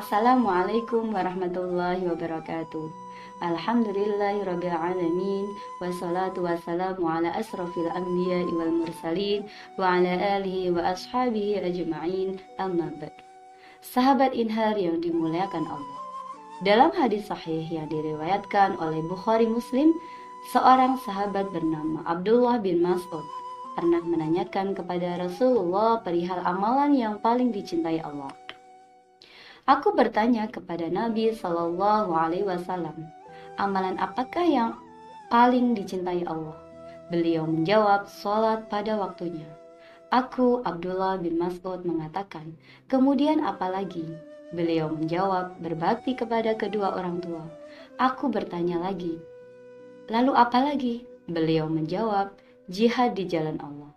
Assalamualaikum warahmatullahi wabarakatuh. Alhamdulillahirabbil alamin wassalatu wassalamu ala asrofil anbiya'i wal mursalin wa ala alihi wa ashabihi ajma'in, amma ba'd. Sahabat Inhar yang dimuliakan Allah. Dalam hadis sahih yang diriwayatkan oleh Bukhari Muslim, seorang sahabat bernama Abdullah bin Mas'ud pernah menanyakan kepada Rasulullah perihal amalan yang paling dicintai Allah. Aku bertanya kepada Nabi Shallallahu Alaihi Wasallam, amalan apakah yang paling dicintai Allah? Beliau menjawab, sholat pada waktunya. Aku, Abdullah bin Mas'ud, mengatakan, kemudian apa lagi? Beliau menjawab, berbakti kepada kedua orang tua. Aku bertanya lagi, lalu apa lagi? Beliau menjawab, jihad di jalan Allah.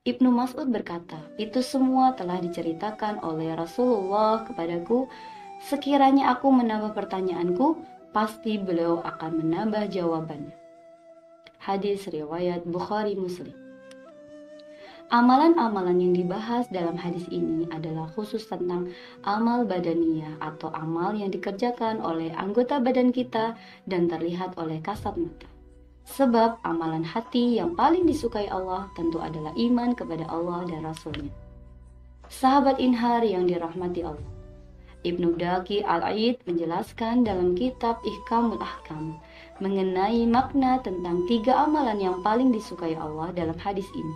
Ibnu Mas'ud berkata, itu semua telah diceritakan oleh Rasulullah kepadaku. Sekiranya aku menambah pertanyaanku, pasti beliau akan menambah jawabannya. Hadis riwayat Bukhari Muslim. Amalan-amalan yang dibahas dalam hadis ini adalah khusus tentang amal badaniyah atau amal yang dikerjakan oleh anggota badan kita dan terlihat oleh kasat mata. Sebab amalan hati yang paling disukai Allah tentu adalah iman kepada Allah dan Rasulnya. Sahabat Inhar yang dirahmati Allah, Ibnu Daqi Al-Aid menjelaskan dalam kitab Ihkamul Ahkam mengenai makna tentang 3 amalan yang paling disukai Allah dalam hadis ini.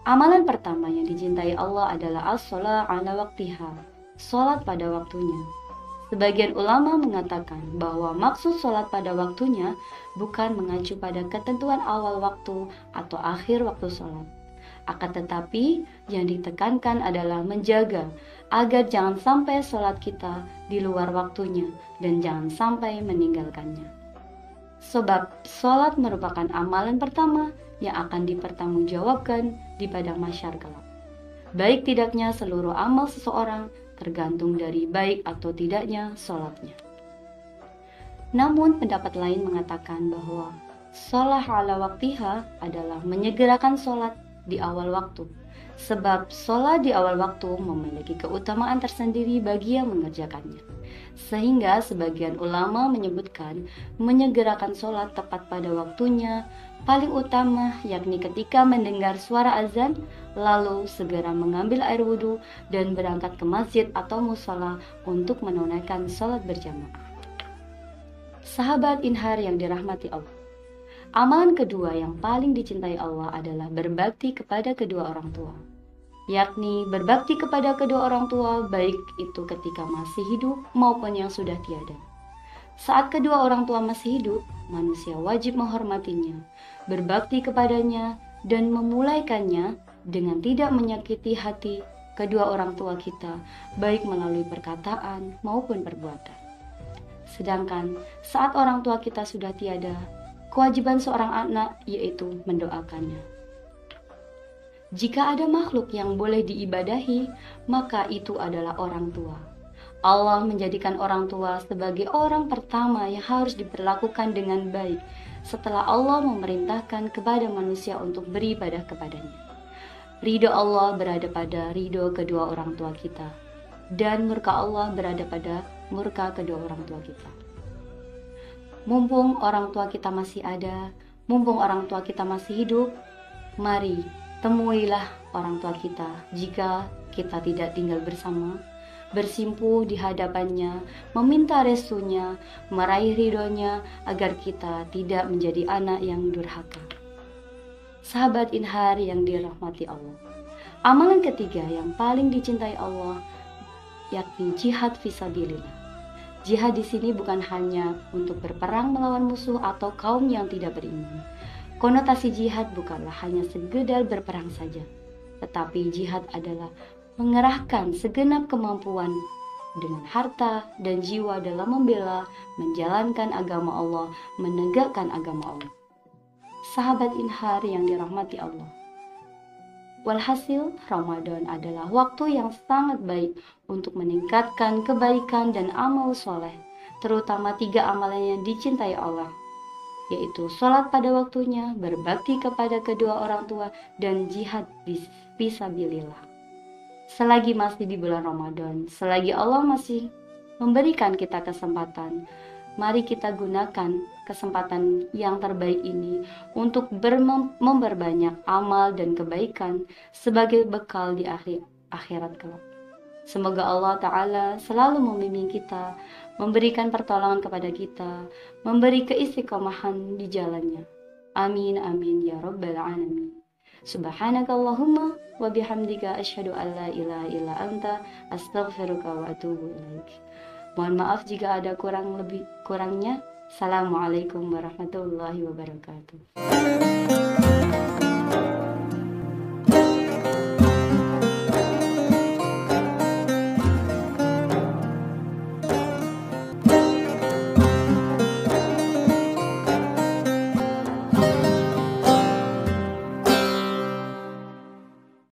Amalan pertama yang dicintai Allah adalah as-shalah ala waqtiha, sholat pada waktunya. Sebagian ulama mengatakan bahwa maksud sholat pada waktunya bukan mengacu pada ketentuan awal waktu atau akhir waktu sholat. Akan tetapi yang ditekankan adalah menjaga agar jangan sampai sholat kita di luar waktunya dan jangan sampai meninggalkannya. Sebab sholat merupakan amalan pertama yang akan dipertanggungjawabkan di padang mahsyar kelak. Baik tidaknya seluruh amal seseorang tergantung dari baik atau tidaknya sholatnya. Namun pendapat lain mengatakan bahwa sholat ala waktiha adalah menyegerakan sholat di awal waktu. Sebab sholat di awal waktu memiliki keutamaan tersendiri bagi yang mengerjakannya. Sehingga sebagian ulama menyebutkan menyegerakan sholat tepat pada waktunya paling utama, yakni ketika mendengar suara azan, lalu segera mengambil air wudhu dan berangkat ke masjid atau musala untuk menunaikan sholat berjamaah. Sahabat Inhar yang dirahmati Allah, amalan kedua yang paling dicintai Allah adalah berbakti kepada kedua orang tua, yakni berbakti kepada kedua orang tua baik itu ketika masih hidup maupun yang sudah tiada. Saat kedua orang tua masih hidup, manusia wajib menghormatinya, berbakti kepadanya, dan memulaikannya dengan tidak menyakiti hati kedua orang tua kita, baik melalui perkataan maupun perbuatan. Sedangkan saat orang tua kita sudah tiada, kewajiban seorang anak yaitu mendoakannya. Jika ada makhluk yang boleh diibadahi, maka itu adalah orang tua. Allah menjadikan orang tua sebagai orang pertama yang harus diperlakukan dengan baik setelah Allah memerintahkan kepada manusia untuk beribadah kepadanya. Ridho Allah berada pada ridho kedua orang tua kita, dan murka Allah berada pada murka kedua orang tua kita. Mumpung orang tua kita masih ada, mumpung orang tua kita masih hidup, mari temuilah orang tua kita jika kita tidak tinggal bersama, bersimpuh di hadapannya, meminta restunya, meraih ridhonya agar kita tidak menjadi anak yang durhaka. Sahabat Inhar yang dirahmati Allah, amalan ketiga yang paling dicintai Allah yakni jihad fisabilillah. Jihad di sini bukan hanya untuk berperang melawan musuh atau kaum yang tidak beriman. Konotasi jihad bukanlah hanya sekedar berperang saja, tetapi jihad adalah mengerahkan segenap kemampuan dengan harta dan jiwa dalam membela, menjalankan agama Allah, menegakkan agama Allah. Sahabat Inhar yang dirahmati Allah, walhasil Ramadan adalah waktu yang sangat baik untuk meningkatkan kebaikan dan amal soleh, terutama 3 amalan yang dicintai Allah, yaitu sholat pada waktunya, berbakti kepada kedua orang tua, dan jihad fisabilillah. Selagi masih di bulan Ramadan, selagi Allah masih memberikan kita kesempatan. Mari kita gunakan kesempatan yang terbaik ini untuk memperbanyak amal dan kebaikan sebagai bekal di akhirat kelak. Semoga Allah Ta'ala selalu membimbing kita, memberikan pertolongan kepada kita, memberi keistiqomahan di jalannya. Amin amin ya rabbal alamin. Subhanakallahumma wa bihamdika asyhadu an la ilaha illa anta astaghfiruka wa atubu ilaik. Mohon maaf jika ada kurangnya. Assalamualaikum warahmatullahi wabarakatuh.